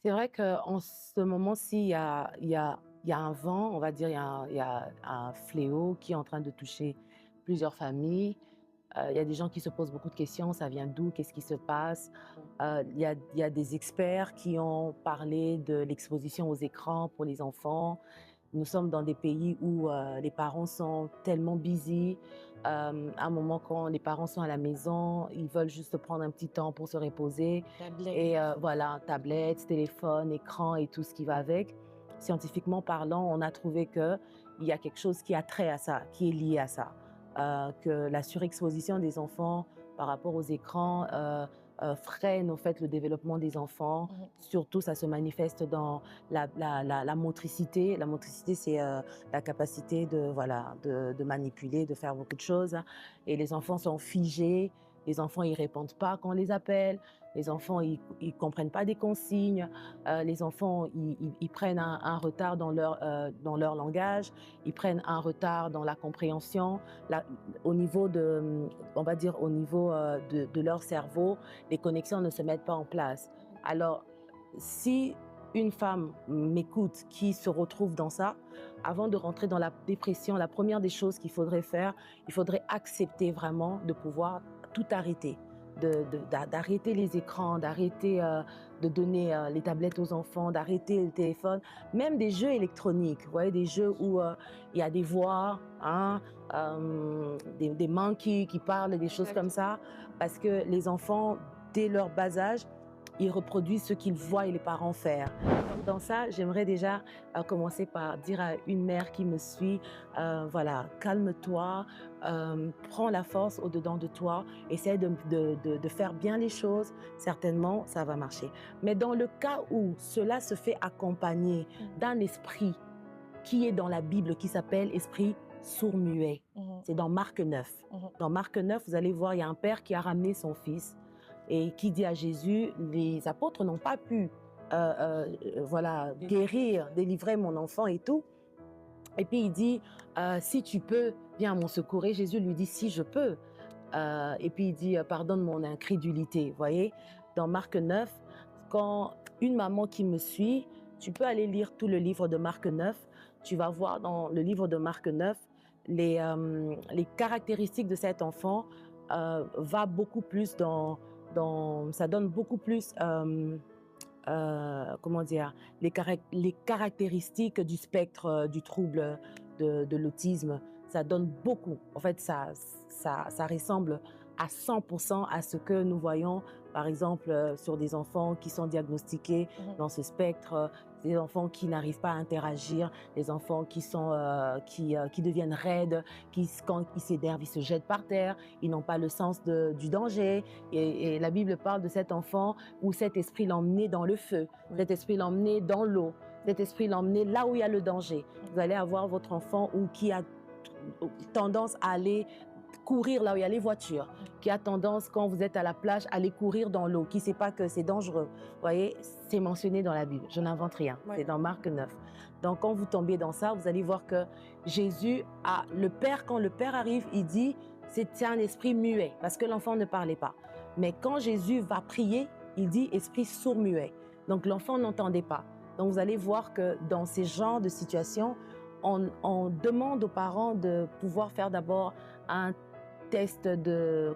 C'est vrai qu'en ce moment-ci, il y a un vent, on va dire, il y a un fléau qui est en train de toucher plusieurs familles. Il y a des gens qui se posent beaucoup de questions, ça vient d'où? Qu'est-ce qui se passe? Il y a des experts qui ont parlé de l'exposition aux écrans pour les enfants. Nous sommes dans des pays où les parents sont tellement busy. À un moment, quand les parents sont à la maison, ils veulent juste prendre un petit temps pour se reposer. Et Tablette. voilà, tablette, téléphone, écran et tout ce qui va avec. Scientifiquement parlant, on a trouvé qu'il y a quelque chose qui a trait à ça, qui est lié à ça. Que la surexposition des enfants par rapport aux écrans freine au fait le développement des enfants. Mmh. Surtout, ça se manifeste dans la motricité. La motricité, c'est la capacité voilà, de manipuler, de faire beaucoup de choses. Et les enfants sont figés. Les enfants, ils répondent pas quand on les appelle. Les enfants, ils comprennent pas des consignes. Les enfants, ils prennent un retard dans leur langage. Ils prennent un retard dans la compréhension. La- Au niveau on va dire, au niveau de leur cerveau, les connexions ne se mettent pas en place. Alors, si une femme m'écoute qui se retrouve dans ça, avant de rentrer dans la dépression, la première des choses qu'il faudrait faire, il faudrait accepter vraiment de pouvoir tout arrêter. D'arrêter les écrans, d'arrêter de donner les tablettes aux enfants, d'arrêter le téléphone, même des jeux électroniques, vous voyez, des jeux où il y a des voix, hein, des monkeys qui parlent, des choses comme Exactement. ça, parce que les enfants, dès leur bas âge, ils reproduisent ce qu'ils voient les parents faire. Donc dans ça, j'aimerais déjà commencer par dire à une mère qui me suit, voilà, calme-toi, prends la force au-dedans de toi, essaie de faire bien les choses, certainement ça va marcher. Mais dans le cas où cela se fait accompagner Mmh. d'un esprit qui est dans la Bible, qui s'appelle esprit sourd-muet, Mmh. c'est dans Marc 9. Mmh. Dans Marc 9, vous allez voir, il y a un père qui a ramené son fils et qui dit à Jésus, les apôtres n'ont pas pu voilà, Délivrer. guérir, délivrer mon enfant et tout. Et puis il dit, si tu peux, viens à mon secours. Et Jésus lui dit, si je peux. Et puis il dit, pardonne mon incrédulité. Vous voyez, dans Marc 9, quand une maman qui me suit, tu peux aller lire tout le livre de Marc 9. Tu vas voir dans le livre de Marc 9 les caractéristiques de cet enfant va beaucoup plus ça donne beaucoup plus comment dire, les caractéristiques du spectre du trouble de l'autisme. Ça donne beaucoup. En fait, ça ressemble à 100% à ce que nous voyons, par exemple, sur des enfants qui sont diagnostiqués Mmh. dans ce spectre, des enfants qui n'arrivent pas à interagir, des enfants qui deviennent raides, quand ils s'énervent, ils se jettent par terre, ils n'ont pas le sens du danger. Et la Bible parle de cet enfant où cet esprit l'emmenait dans le feu, Oui. cet esprit l'emmenait dans l'eau, cet esprit l'emmenait là où il y a le danger. Mmh. Vous allez avoir votre enfant qui a tendance à aller courir là où il y a les voitures, Mmh. qui a tendance, quand vous êtes à la plage, à aller courir dans l'eau, qui ne sait pas que c'est dangereux. Vous voyez, c'est mentionné dans la Bible. Je n'invente rien. Ouais. C'est dans Marc 9. Donc, quand vous tombez dans ça, vous allez voir que Jésus a le Père, quand le Père arrive, il dit, c'est un esprit muet, parce que l'enfant ne parlait pas. Mais quand Jésus va prier, il dit esprit sourd-muet. Donc, l'enfant n'entendait pas. Donc, vous allez voir que dans ces genres de situations, on demande aux parents de pouvoir faire d'abord un test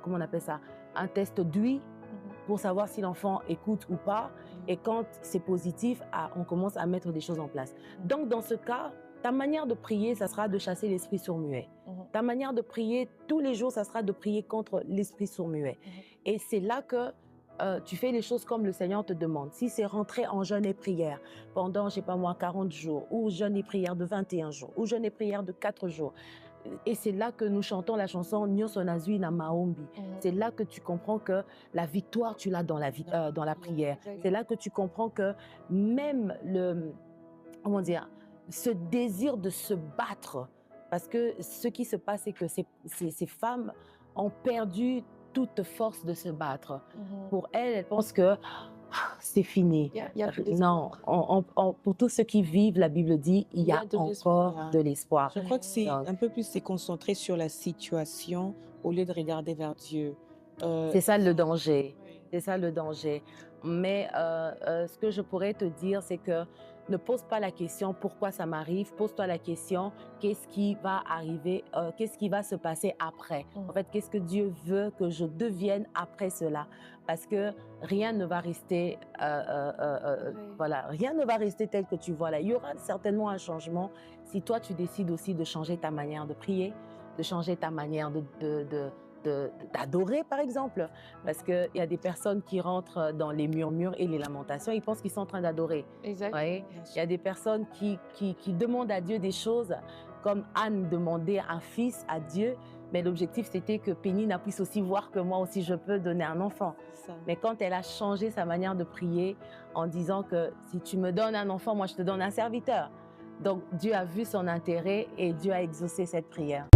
comment on appelle ça, un test d'ouïe Mmh. pour savoir si l'enfant écoute ou pas. Mmh. Et quand c'est positif, on commence à mettre des choses en place. Mmh. Donc, dans ce cas, ta manière de prier, ça sera de chasser l'esprit sourd-muet. Mmh. Ta manière de prier tous les jours, ça sera de prier contre l'esprit sourd-muet. Mmh. Et c'est là que tu fais les choses comme le Seigneur te demande. Si c'est rentrer en jeûne et prière pendant, je sais pas moi, 40 jours, ou jeûne et prière de 21 jours, ou jeûne et prière de 4 jours, et c'est là que nous chantons la chanson Nyonso Nazui na Maombi. Mmh. C'est là que tu comprends que la victoire, tu l'as dans la prière. C'est là que tu comprends que même comment dire, ce désir de se battre, parce que ce qui se passe, c'est que ces femmes ont perdu toute force de se battre. Mmh. Pour elles, elles pensent que c'est fini. Il y a plus Non, d'espoir. pour tous ceux qui vivent, la Bible dit, il Il y y a a de encore l'espoir. de l'espoir. Je crois que c'est Donc, un peu plus se concentrer sur la situation au lieu de regarder vers Dieu. c'est ça le Sans danger. ouais. C'est ça le danger. Mais ce que je pourrais te dire, c'est que ne pose pas la question pourquoi ça m'arrive, pose-toi la question qu'est-ce qui va arriver, qu'est-ce qui va se passer après. En fait, qu'est-ce que Dieu veut que je devienne après cela? Parce que rien ne va rester, Oui. voilà, rien ne va rester tel que tu vois là. Il y aura certainement un changement si toi tu décides aussi de changer ta manière de prier, de changer ta manière d'adorer, par exemple. Parce qu'il y a des personnes qui rentrent dans les murmures et les lamentations, ils pensent qu'ils sont en train d'adorer. Exact. Ouais. Bien Il y a sûr. des personnes qui demandent à Dieu des choses, comme Anne demandait un fils à Dieu, mais l'objectif c'était que Pénina puisse aussi voir que moi aussi je peux donner un enfant. Ça. Mais quand elle a changé sa manière de prier en disant que si tu me donnes un enfant, moi je te donne un serviteur. Donc Dieu a vu son intérêt et Dieu a exaucé cette prière.